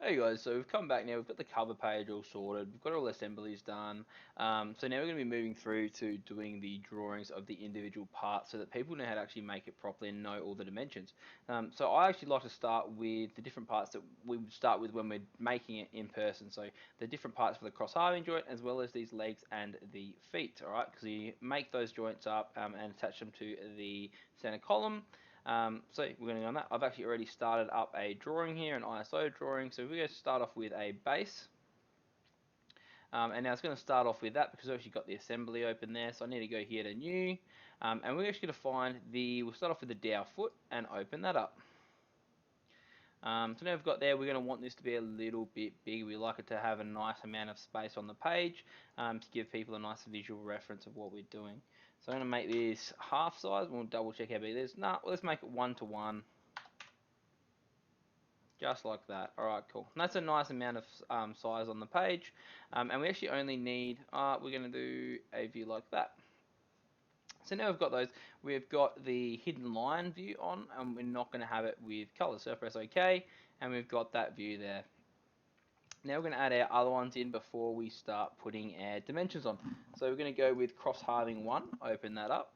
Hey guys, so we've come back now, we've got the cover page all sorted, we've got all the assemblies done, so now we're going to be moving through to doing the drawings of the individual parts so that people know how to actually make it properly and know all the dimensions. So I actually like to start with the different parts that we would start with when we're making it in person, so the different parts for the cross-halving joint as well as these legs and the feet, alright, because you make those joints up and attach them to the center column. So we're going to go on that. I've actually already started up a drawing here, an ISO drawing. So we're going to start off with a base. And now it's going to start off with that because I've actually got the assembly open there. So I need to go here to new. And we're actually going to find we'll start off with the dowel foot and open that up. So now we've got there, we're going to want this to be a little bit big. We like it to have a nice amount of space on the page to give people a nice visual reference of what we're doing. So I'm going to make this half size. We'll double check how big it is. Let's make it 1:1. Just like that. Alright, cool. And that's a nice amount of size on the page. And we actually only need, we're going to do a view like that. So now we've got those, we've got the hidden line view on, and we're not going to have it with colors. So press OK, and we've got that view there. Now we're going to add our other ones in before we start putting our dimensions on. So we're going to go with cross halving 1, open that up,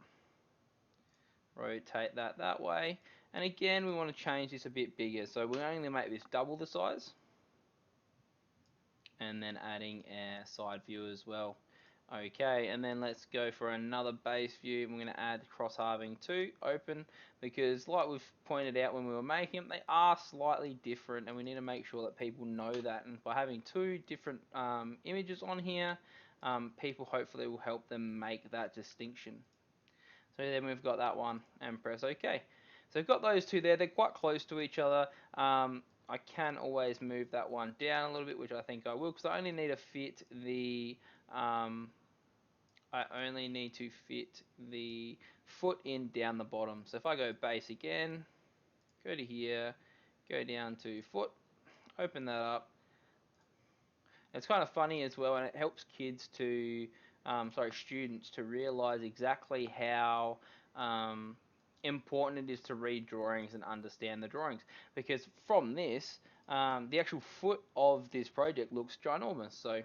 rotate that way, and again we want to change this a bit bigger. So we're only going to make this double the size, and then adding our side view as well. Okay, and then let's go for another base view. We're going to add cross halving 2, open, because like we've pointed out when we were making them, they are slightly different, and we need to make sure that people know that. And by having two different images on here, people hopefully will help them make that distinction. So then we've got that one, and press OK. So we've got those two there. They're quite close to each other. I can always move that one down a little bit, which I think I will, because I only need to fit the foot in down the bottom. So if I go base again, go to here, go down to foot, open that up. It's kind of funny as well, and it helps kids to, students to realize exactly how important it is to read drawings and understand the drawings. Because from this, the actual foot of this project looks ginormous. So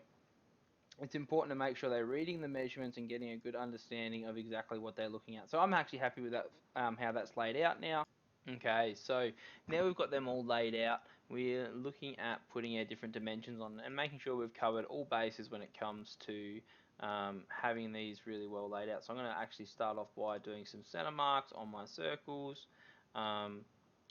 it's important to make sure they're reading the measurements and getting a good understanding of exactly what they're looking at. So I'm actually happy with that, how that's laid out now. Okay, so now we've got them all laid out, we're looking at putting our different dimensions on and making sure we've covered all bases when it comes to having these really well laid out. So I'm going to actually start off by doing some center marks on my circles, and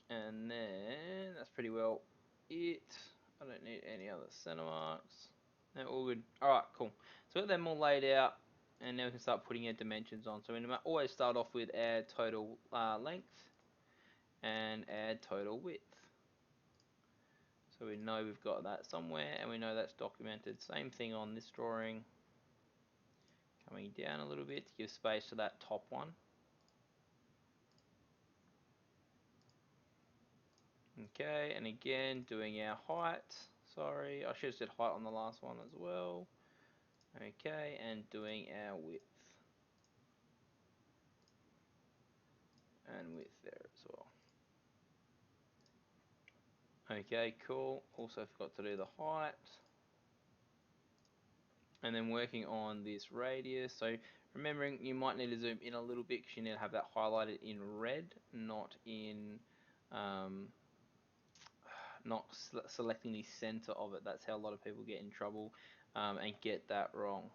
then that's pretty well it. I don't need any other center marks. They're all good. Alright, cool. So we've got them all laid out, and now we can start putting our dimensions on. So we always start off with our total length and add total width. So we know we've got that somewhere, and we know that's documented. Same thing on this drawing. Coming down a little bit to give space to that top one. Okay, and again doing our height. Sorry, I should have said height on the last one as well. Okay, and doing our width. And width there as well. Okay, cool. Also forgot to do the height. And then working on this radius. So remembering you might need to zoom in a little bit because you need to have that highlighted in red, not in selecting the center of it. That's how a lot of people get in trouble and get that wrong.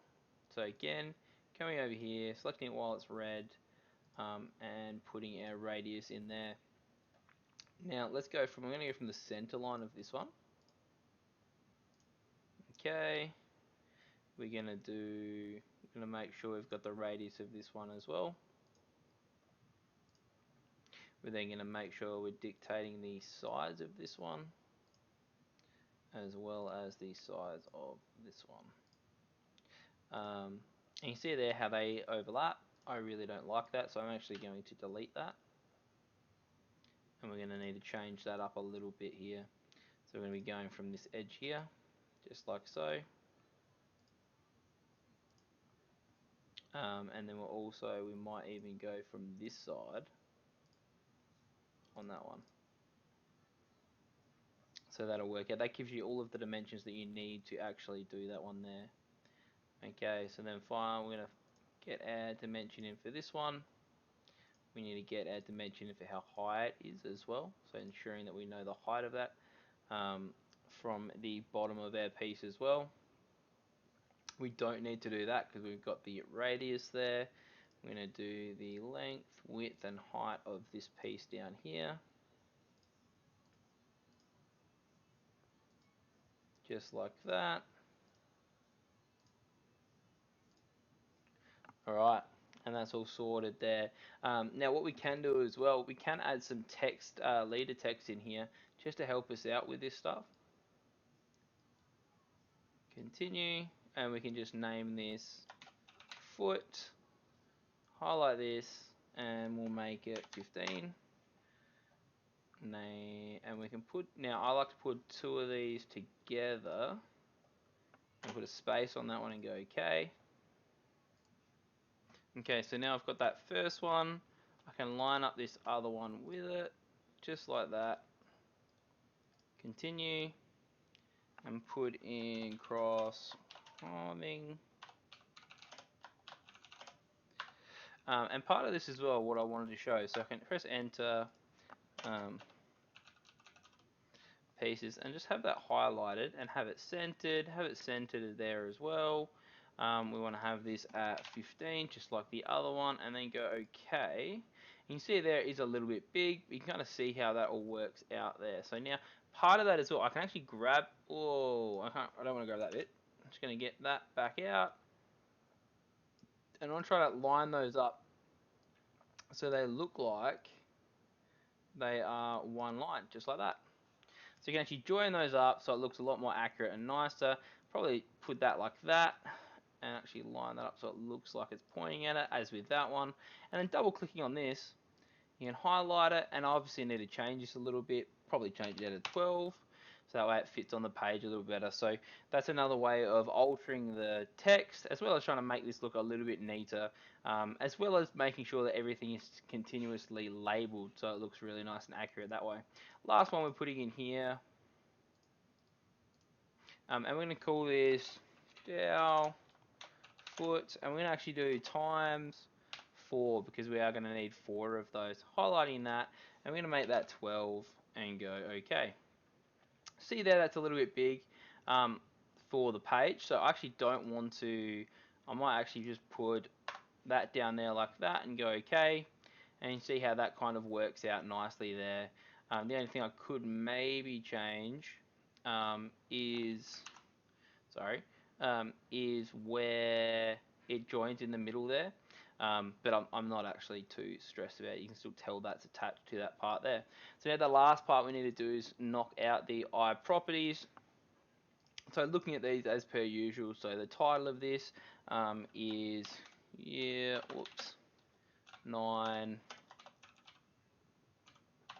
So again, coming over here, selecting it while it's red, and putting our radius in there. Now let's go from, I'm going to go from the center line of this one. Okay, we're going to make sure we've got the radius of this one as well. We're then going to make sure we're dictating the size of this one as well as the size of this one. And you see there how they overlap. I really don't like that, so I'm actually going to delete that. And we're going to need to change that up a little bit here. So we're going to be going from this edge here, just like so. And then we might even go from this side on that one. So that'll work out. That gives you all of the dimensions that you need to actually do that one there. Okay, so then fine, we're going to get our dimension in for this one. We need to get our dimension in for how high it is as well. So ensuring that we know the height of that from the bottom of our piece as well. We don't need to do that because we've got the radius there. We're going to do the length, width and height of this piece down here. Just like that. Alright, and that's all sorted there. Now what we can do as well, we can add some text, leader text in here, just to help us out with this stuff. Continue, and we can just name this foot, highlight this, and we'll make it 15. And we can put, now I like to put two of these together, and put a space on that one and go OK. Okay, so now I've got that first one. I can line up this other one with it, just like that. Continue, and put in cross harming. And part of this as well, what I wanted to show, so I can press enter, pieces, and just have that highlighted and have it centered there as well. We want to have this at 15, just like the other one, and then go OK. You can see there is a little bit big, but you can kind of see how that all works out there. So now, part of that as well, I can actually grab, I don't want to grab that bit. I'm just going to get that back out. And I'm going to try to line those up so they look like they are one line, just like that. So you can actually join those up so it looks a lot more accurate and nicer. Probably put that like that and actually line that up so it looks like it's pointing at it, as with that one. And then double clicking on this, you can highlight it, and I obviously need to change this a little bit, probably change it to 12, so that way it fits on the page a little better. So that's another way of altering the text, as well as trying to make this look a little bit neater, as well as making sure that everything is continuously labeled so it looks really nice and accurate that way. Last one we're putting in here, and we're going to call this Dowel foot, and we're going to actually do times 4 because we are going to need 4 of those. Highlighting that, and we're going to make that 12 and go OK. See there, that's a little bit big for the page, so I actually don't want to, I might actually just put that down there like that and go OK, and you see how that kind of works out nicely there. The only thing I could maybe change is where it joins in the middle there, but I'm not actually too stressed about it. You can still tell that's attached to that part there. So now the last part we need to do is knock out the eye properties. So looking at these as per usual, so the title of this is year 9,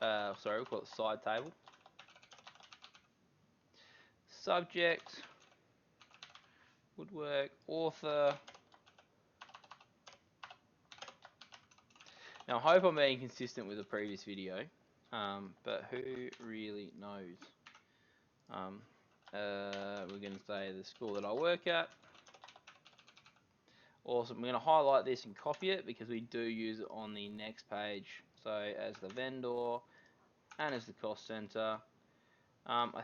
we'll call it side table. Subject, woodwork, author. Now I hope I'm being consistent with the previous video, but who really knows? We're going to say the school that I work at. Awesome. We're going to highlight this and copy it because we do use it on the next page. So as the vendor and as the cost center. I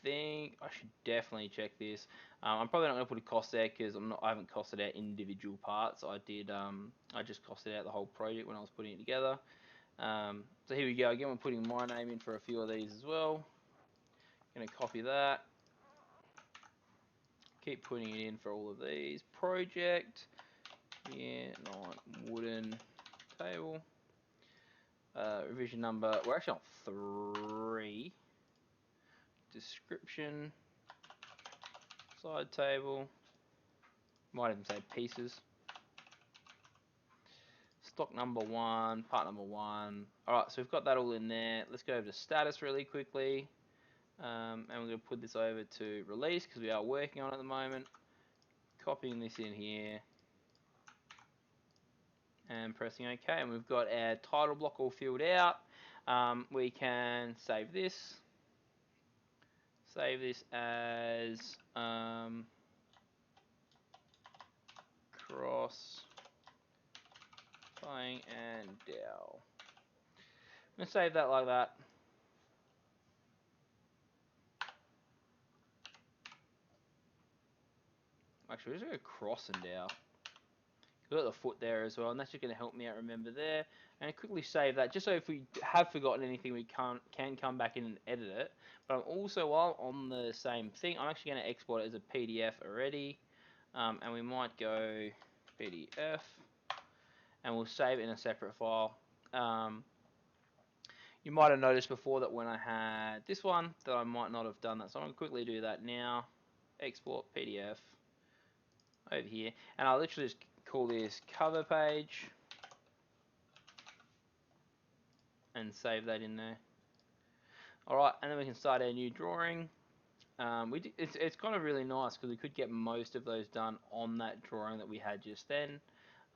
think I should definitely check this. I'm probably not going to put a cost there because I haven't costed out individual parts. I just costed out the whole project when I was putting it together. So here we go. Again, we're putting my name in for a few of these as well. Going to copy that. Keep putting it in for all of these. Project. Yeah, 9 wooden table. Revision number. We're actually on 3. Description. Side table. Might even say pieces. Stock number 1. Part number 1. Alright, so we've got that all in there. Let's go over to status really quickly. And we're going to put this over to release because we are working on it at the moment. Copying this in here. And pressing OK, and we've got our title block all filled out. We can save this, save this as cross playing and Dowel. I'm going to save that like that. Actually, we're just going to cross and Dowel. We've got the foot there as well, and that's just going to help me out remember there. And quickly save that, just so if we have forgotten anything, we can come back in and edit it. But I'm also, while on the same thing, I'm actually going to export it as a PDF already. And we might go PDF, and we'll save it in a separate file. You might have noticed before that when I had this one, that I might not have done that. So I'm going to quickly do that now. Export PDF over here, and I'll literally just call this cover page and save that in there. Alright, and then we can start our new drawing. It's kind of really nice because we could get most of those done on that drawing that we had just then.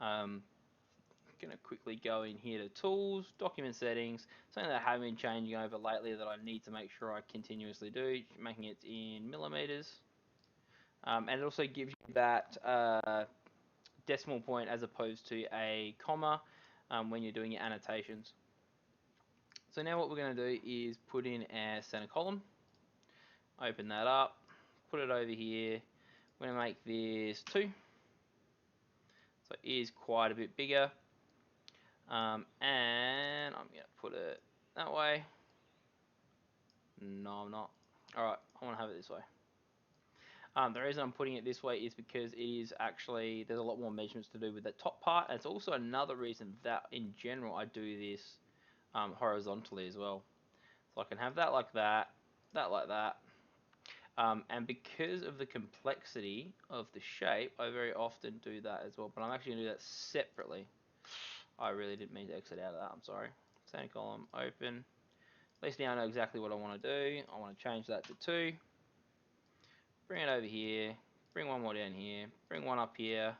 Going to quickly go in here to tools, document settings, something that I have been changing over lately that I need to make sure I continuously do, making it in millimeters. And it also gives you that decimal point as opposed to a comma when you're doing your annotations. So now what we're going to do is put in our center column, open that up, put it over here. We're going to make this 2, so it is quite a bit bigger. And I'm going to put it that way. No, I'm not. Alright, I want to have it this way. The reason I'm putting it this way is because it is actually, there's a lot more measurements to do with the top part. And it's also another reason that in general I do this horizontally as well. So I can have that like that like that. And because of the complexity of the shape, I very often do that as well. But I'm actually going to do that separately. I really didn't mean to exit out of that, I'm sorry. Center column, open. At least now I know exactly what I want to do. I want to change that to 2. Bring it over here. Bring one more down here. Bring one up here.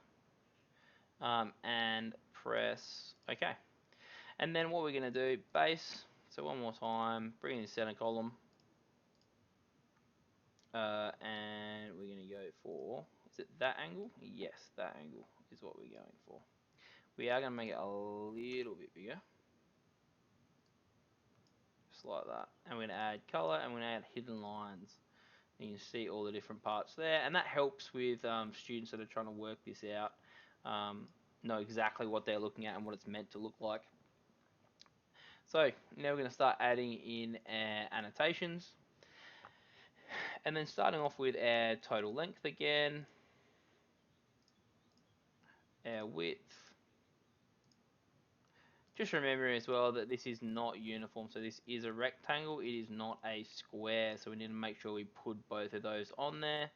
And press OK. And then what we're going to do, base. So one more time, bring in the center column. And we're going to go for, is it that angle? Yes, that angle is what we're going for. We are going to make it a little bit bigger. Just like that. And we're going to add color and we're going to add hidden lines. And you can see all the different parts there. And that helps with students that are trying to work this out, know exactly what they're looking at and what it's meant to look like. So now we're going to start adding in our annotations. And then starting off with our total length again. Our width. Just remembering as well that this is not uniform, so this is a rectangle, it is not a square, so we need to make sure we put both of those on there.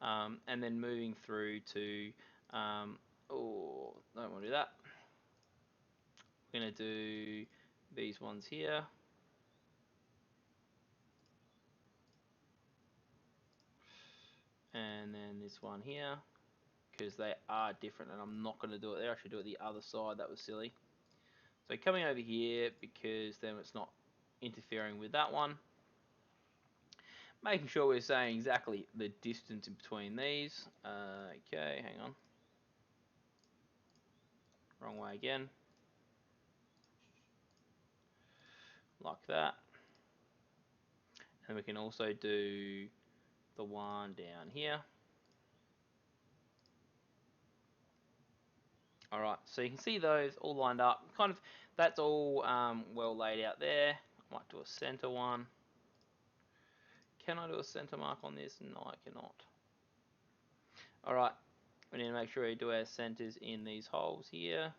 And then moving through to, oh, don't want to do that. We're going to do these ones here. And then this one here, because they are different, and I'm not going to do it there, I should do it the other side, that was silly. So coming over here, because then it's not interfering with that one. Making sure we're saying exactly the distance in between these. Okay, hang on. Wrong way again. Like that. And we can also do the one down here. Alright, so you can see those all lined up. Kind of, that's all well laid out there. I might do a center one. Can I do a center mark on this? No, I cannot. Alright, we need to make sure we do our centers in these holes here.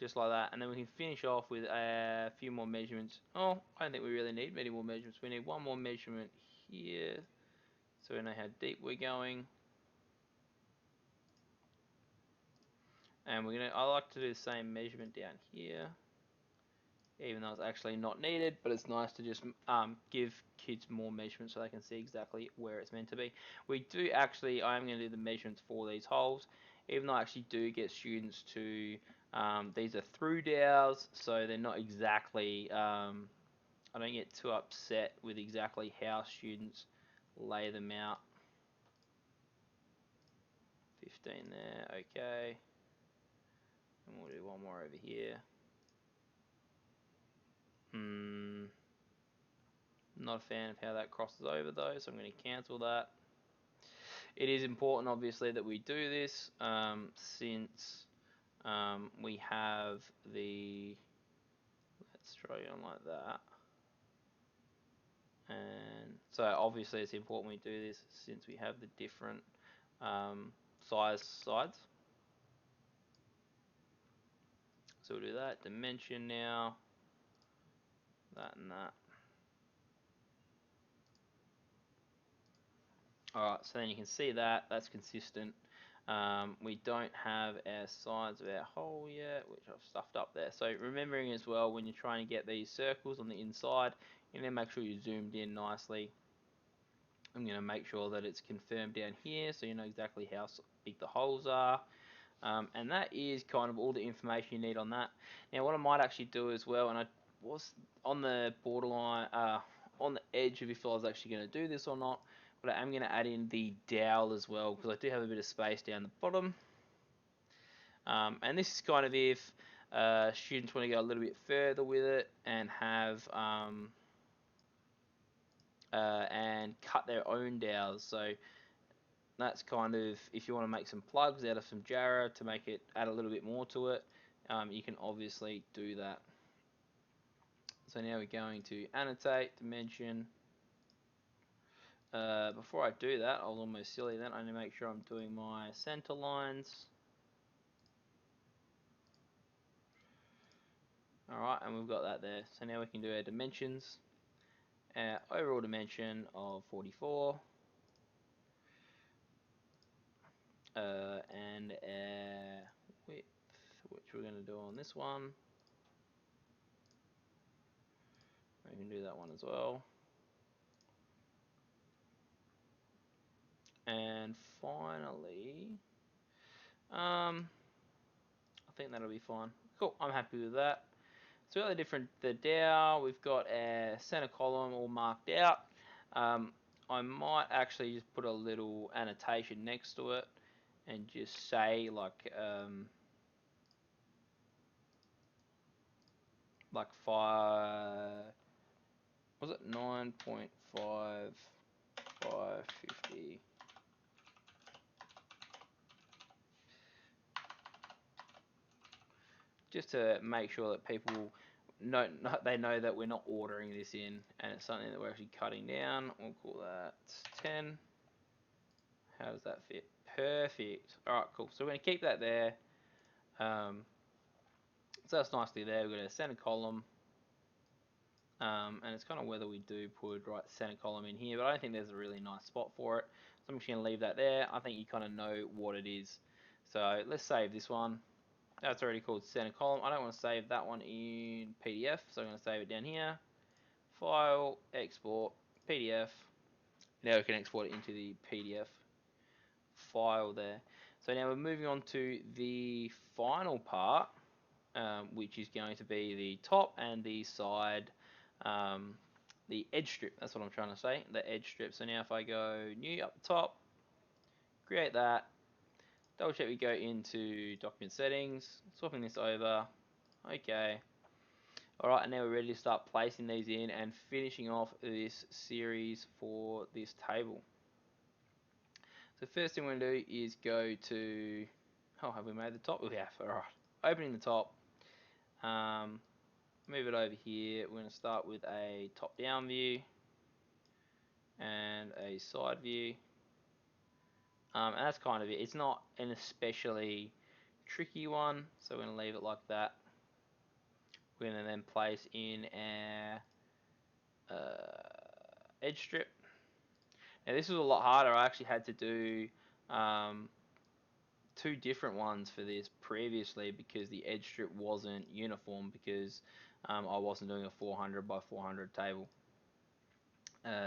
Just like that, and then we can finish off with a few more measurements. Oh, I don't think we really need many more measurements. We need one more measurement here, so we know how deep we're going. And I like to do the same measurement down here, even though it's actually not needed, but it's nice to just give kids more measurements so they can see exactly where it's meant to be. We do actually, I am going to do the measurements for these holes, even though I actually do get students to, these are through dowels, so they're not exactly I don't get too upset with exactly how students lay them out. 15 there, okay. And we'll do one more over here. Not a fan of how that crosses over though, so I'm going to cancel that. It is important, obviously, that we do this since we have the, let's try it on like that. And so obviously it's important we do this since we have the different size sides. So we'll do that, dimension now, that and that. Alright, so then you can see that, that's consistent. We don't have our sides of our hole yet, which I've stuffed up there. So remembering as well, when you're trying to get these circles on the inside, you need to make sure you zoomed in nicely. I'm going to make sure that it's confirmed down here so you know exactly how big the holes are. And that is kind of all the information you need on that. Now what I might actually do as well, and I was on the borderline, on the edge of if I was actually going to do this or not, but I am going to add in the dowel as well, because I do have a bit of space down the bottom. And this is kind of if students want to go a little bit further with it and have and cut their own dowels. So that's kind of if you want to make some plugs out of some Jarrah to make it add a little bit more to it, you can obviously do that. So now we're going to Annotate Dimension. Before I do that, I was almost silly then. I need to make sure I'm doing my center lines. Alright, and we've got that there. So now we can do our dimensions. Our overall dimension of 44. And our width, which we're going to do on this one. We can do that one as well. And finally, I think that'll be fine. Cool, I'm happy with that. So we've got the dowel, we've got our center column all marked out. I might actually just put a little annotation next to it and just say like 9.5550. Just to make sure that people know that we're not ordering this in and it's something that we're actually cutting down. We'll call that 10. How does that fit? Perfect. Alright, cool. So we're going to keep that there. So that's nicely there. We've got a center column. And it's kind of whether we do put right center column in here, but I don't think there's a really nice spot for it. So I'm just going to leave that there. I think you kind of know what it is. So let's save this one. That's already called center column. I don't want to save that one in PDF, so I'm going to save it down here. File, export, PDF. Now we can export it into the PDF file there. So now we're moving on to the final part, which is going to be the top and the side, the edge strip. That's what I'm trying to say, the edge strip. So now if I go new up the top, create that, double check we go into document settings, swapping this over, okay. Alright, and now we're ready to start placing these in and finishing off this series for this table. So first thing we're going to do is go to, oh, have we made the top? We have, alright. Opening the top, move it over here. We're going to start with a top-down view and a side view. And that's kind of it. It's not an especially tricky one, so we're going to leave it like that. We're going to then place in our edge strip. Now this was a lot harder. I actually had to do two different ones for this previously because the edge strip wasn't uniform because I wasn't doing a 400 by 400 table.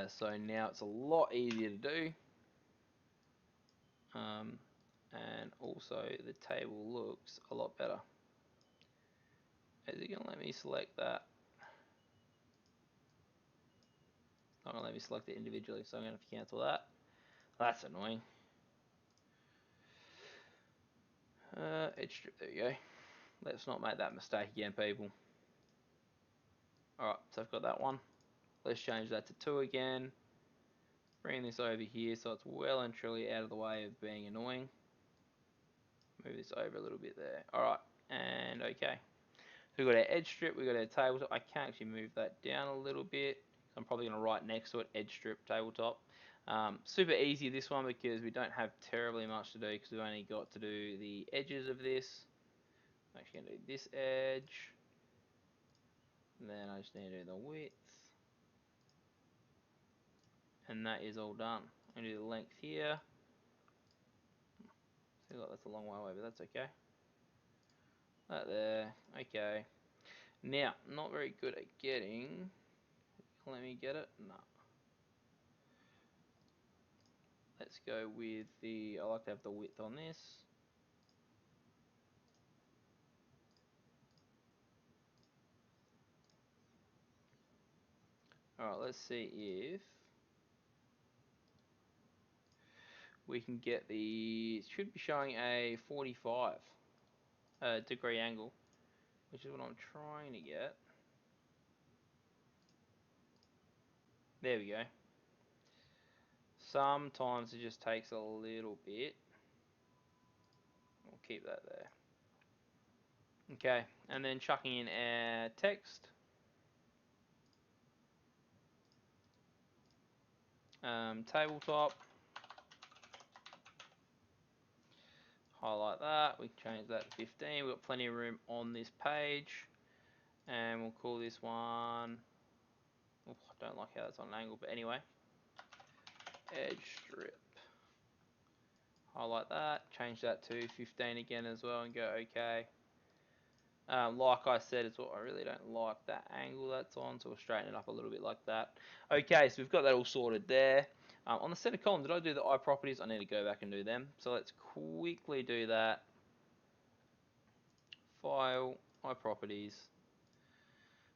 So now it's a lot easier to do. And also the table looks a lot better. Is it going to let me select that? not going to let me select it individually, so I'm going to have to cancel that. That's annoying. Edge strip, there you go. Let's not make that mistake again, people. Alright, so I've got that one. Let's change that to 2 again. Bring this over here so it's well and truly out of the way of being annoying. Move this over a little bit there. Alright, and okay. So we've got our edge strip, we've got our tabletop. I can actually move that down a little bit. I'm probably going to write next to it, edge strip, tabletop. Super easy this one because we don't have terribly much to do because we've only got to do the edges of this. I'm actually going to do this edge. And then I just need to do the width. And that is all done. I'm going to do the length here. Seems like that's a long way away, but that's okay. That there, okay. Now, not very good at getting. Let me get it. No. Let's go with the. I like to have the width on this. Alright, let's see if we can get the. It should be showing a 45 degree angle, which is what I'm trying to get. There we go. Sometimes it just takes a little bit. We'll keep that there. Okay, and then chucking in our text. Tabletop. Highlight that. We can change that to 15. We've got plenty of room on this page. And we'll call this one. Oh, I don't like how that's on an angle, but anyway. Edge strip. Highlight that. Change that to 15 again as well and go OK. Like I said, it's what I really don't like that angle that's on, so we'll straighten it up a little bit like that. Okay, so we've got that all sorted there. On the center column, did I do the eye properties? I need to go back and do them. So let's quickly do that. File, eye properties,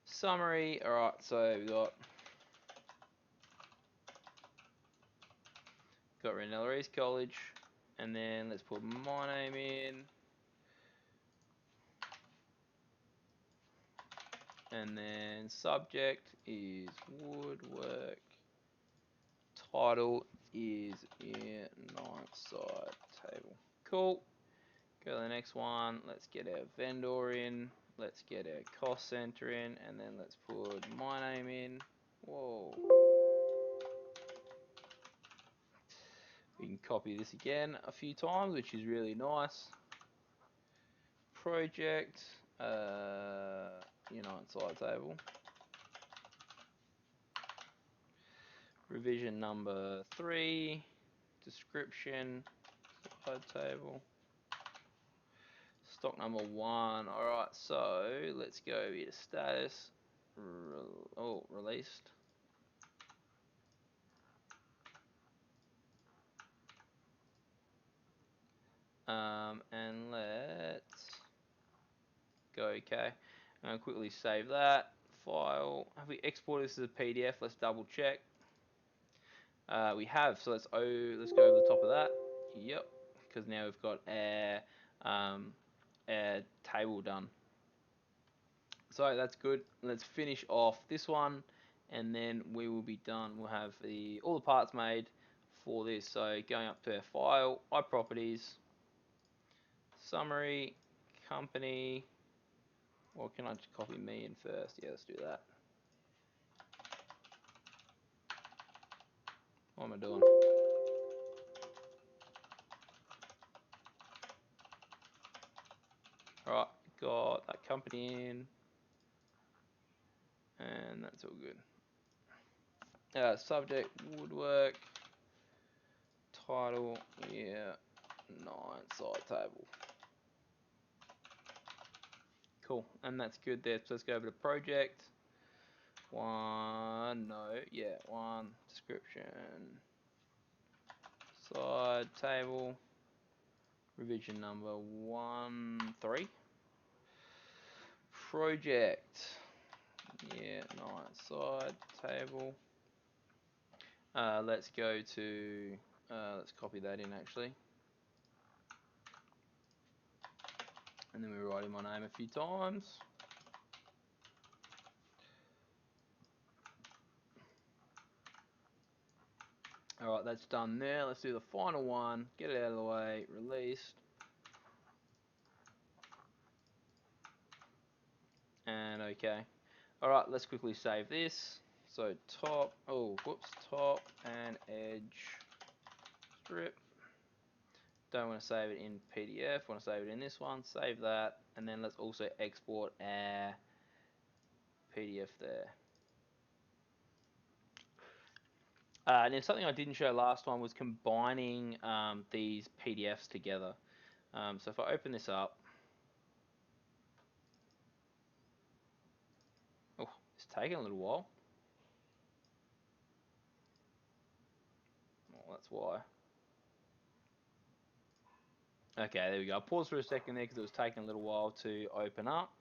summary. Alright, so we got Ranella East College, and then let's put my name in. And then subject is woodwork. Title is year 9 side table. Cool. Go to the next one. Let's get our vendor in. Let's get our cost center in. And then let's put my name in. Whoa. We can copy this again a few times, which is really nice. Project. Side table. Revision number 3, description, side table, stock number 1. Alright, so let's go here, status, released. And let's go OK. I'm going to quickly save that. File, have we exported this as a PDF? Let's double check. We have, so let's go over the top of that. Yep, because now we've got our table done. So that's good. Let's finish off this one, and then we will be done. We'll have all the parts made for this. So going up to our file, iProperties, summary, company. Or can I just copy me in first? Yeah, let's do that. What am I doing? Alright, got that company in. And that's all good. Subject, woodwork. Title, yeah, 9 side table. Cool, and that's good there. So let's go over to project. One description. Side table. Revision number 13. Project. Yeah, 9 side table. Let's go to, let's copy that in actually. And then we write in my name a few times. Alright, that's done there. Let's do the final one. Get it out of the way. Released. And okay. Alright, let's quickly save this. So top, top and edge strip. Don't want to save it in PDF, want to save it in this one. Save that. And then let's also export our PDF there. And then something I didn't show last time was combining these PDFs together. So if I open this up, oh, it's taking a little while. Well, that's why. Okay, there we go. I paused for a second there because it was taking a little while to open up.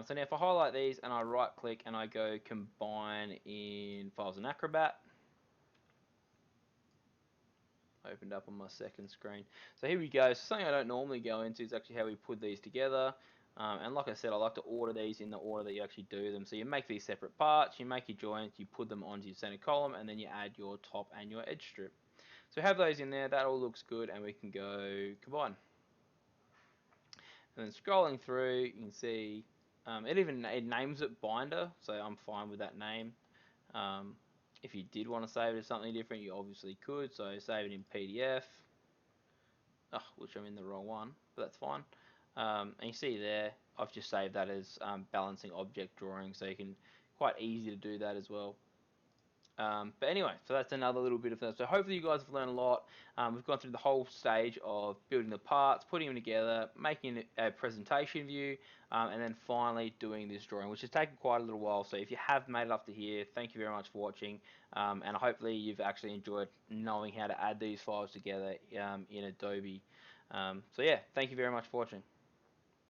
So now if I highlight these and I right click and I go combine in files in Acrobat, opened up on my second screen. So here we go. So something I don't normally go into is actually how we put these together. And like I said, I like to order these in the order that you actually do them. So you make these separate parts, you make your joints, you put them onto your center column, and then you add your top and your edge strip. So have those in there, that all looks good, and we can go combine. And then scrolling through, you can see it names it binder, so I'm fine with that name. If you did want to save it as something different, you obviously could. So save it in PDF, which I'm in the wrong one, but that's fine. And you see there, I've just saved that as balancing object drawing, so you can quite easy to do that as well. But anyway, so that's another little bit of that. So hopefully you guys have learned a lot. We've gone through the whole stage of building the parts, putting them together, making a presentation view, and then finally doing this drawing, which has taken quite a little while. So if you have made it up to here, thank you very much for watching. And hopefully you've actually enjoyed knowing how to add these files together in Adobe. So yeah, thank you very much for watching.